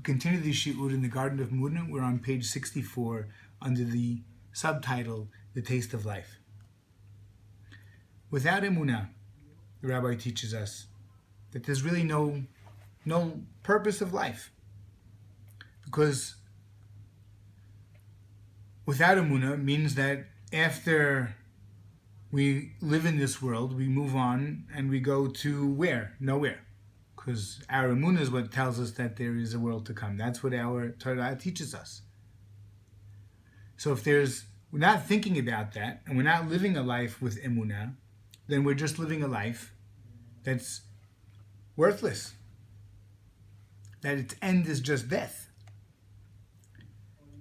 continue the shiur in the Garden of Emunah. We're on page 64 under the subtitle, The Taste of Life. Without Emunah, the Rabbi teaches us that there's really no purpose of life. Because without Emunah means that after we live in this world, we move on and we go to where? Nowhere. Because our Emunah is what tells us that there is a world to come. That's what our Torah teaches us. So if we're not thinking about that, and we're not living a life with Emunah, then we're just living a life that's worthless. That its end is just death.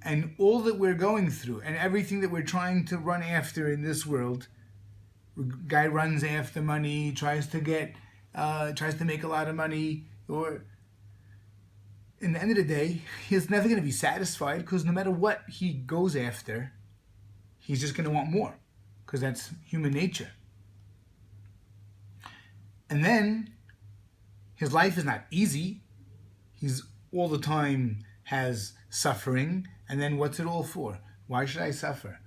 And all that we're going through, and everything that we're trying to run after in this world, guy runs after money, tries to make a lot of money, or in the end of the day, he's never going to be satisfied, because no matter what he goes after, he's just going to want more, because that's human nature. And then his life is not easy. He's all the time has suffering, and then what's it all for? Why should I suffer?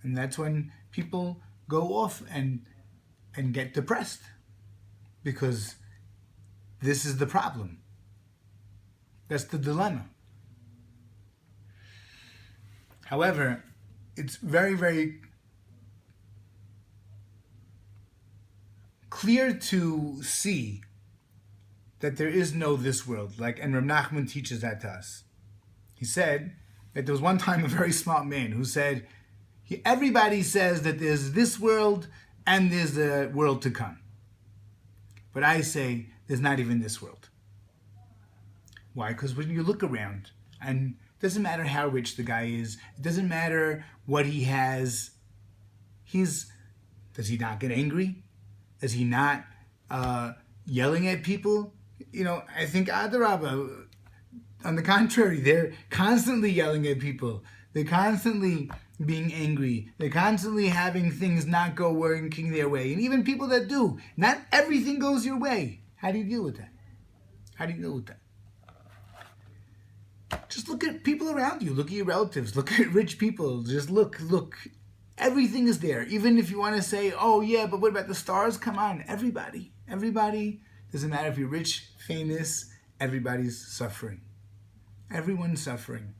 And that's when people go off and get depressed, because this is the problem. That's the dilemma. However, it's very, very clear to see that there is no this world, and Reb Nachman teaches that to us. He said that there was one time a very smart man who said, everybody says that there's this world and there's a world to come. But I say there's not even this world. Why? Because when you look around, and it doesn't matter how rich the guy is, it doesn't matter what he has, does he not get angry? Is he not yelling at people? I think Adarabah, on the contrary, they're constantly yelling at people. They're constantly being angry. They're constantly having things not go working their way. And even people that do, not everything goes your way. How do you deal with that? Just look at people around you. Look at your relatives. Look at rich people. Just look. Everything is there. Even if you want to say, oh yeah, but what about the stars? Come on, everybody. Doesn't matter if you're rich, famous, everybody's suffering. Everyone's suffering.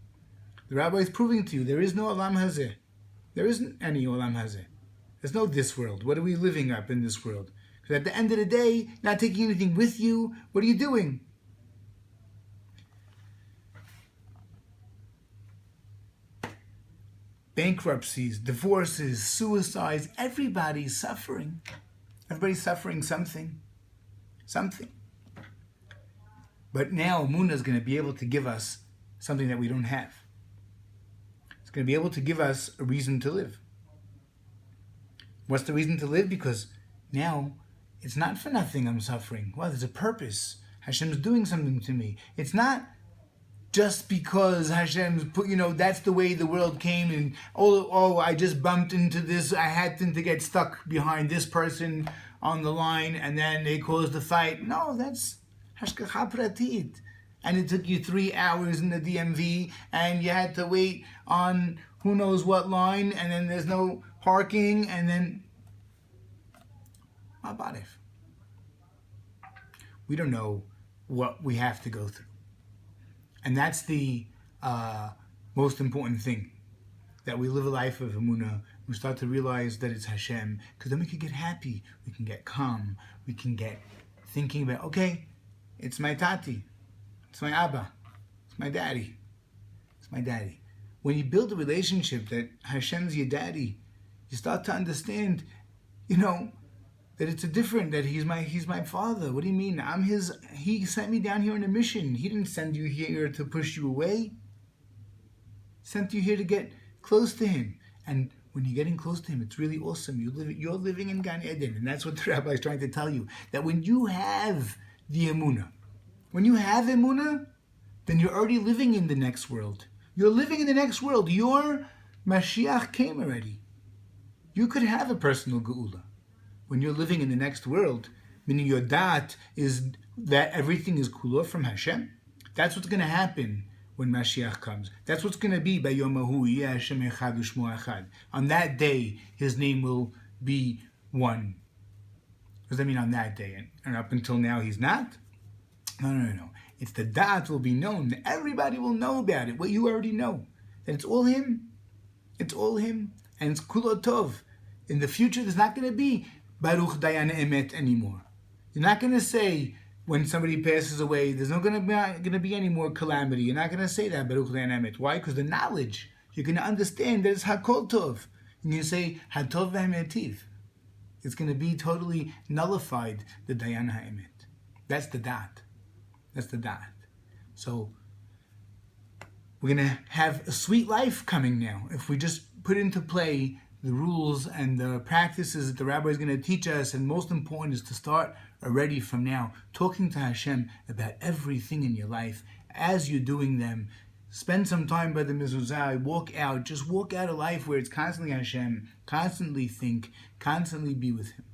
The Rabbi is proving to you there is no Olam Hazeh. There isn't any Olam Hazeh. There's no this world. What are we living up in this world? Because at the end of the day, you're not taking anything with you. What are you doing? Bankruptcies, divorces, suicides, everybody's suffering. Everybody's suffering something. But now Emunah is going to be able to give us something that we don't have. It's going to be able to give us a reason to live. What's the reason to live? Because now it's not for nothing I'm suffering. Well, there's a purpose. Hashem's doing something to me. It's not just because Hashem's put, that's the way the world came, and I just bumped into this, I happened to get stuck behind this person on the line, and then they caused the fight. No, that's hashgacha pratit. And it took you 3 hours in the DMV, and you had to wait on who knows what line, and then there's no parking, and then we don't know what we have to go through. And that's the most important thing, that we live a life of Emunah. We start to realize that it's Hashem, because then we can get happy, we can get calm, we can get thinking about, okay, it's my tati, it's my abba, it's my daddy. When you build a relationship that Hashem's your daddy, you start to understand, that it's that he's my father. What do you mean? He sent me down here on a mission. He didn't send you here to push you away. He sent you here to get close to him. And when you're getting close to him, it's really awesome. You're living in Gan Eden. And that's what the Rabbi is trying to tell you. That when you have the Emunah, then you're already living in the next world. You're living in the next world. Your Mashiach came already. You could have a personal Geula. When you're living in the next world, meaning your da'at is that everything is kula from Hashem, That's what's going to happen when Mashiach comes. That's what's going to be by Yom Hahu, Yeh Hashem Echad U'Shmo Echad. On that day, His name will be one. What does that mean on that day? And up until now, He's not? No. It's the da'at will be known. Everybody will know about it. What you already know. That it's all Him. It's all Him. And it's Kulo Tov. In the future, there's not going to be Baruch Dayan Emet anymore. You're not going to say, when somebody passes away, there's not going to be any more calamity. You're not going to say that, Baruch Dayan Emet. Why? Because the knowledge, you're going to understand that it's Hakol Tov. You're going to say, Hatov V'Hametiv. It's going to be totally nullified, the Dayan HaEmet. That's the da'at. That's the da'at. So, we're going to have a sweet life coming now. If we just put into play the rules and the practices that the rabbi is going to teach us, and most important is to start already from now, talking to Hashem about everything in your life as you're doing them. Spend some time by the mezuzah, walk out a life where it's constantly Hashem, constantly think, constantly be with Him.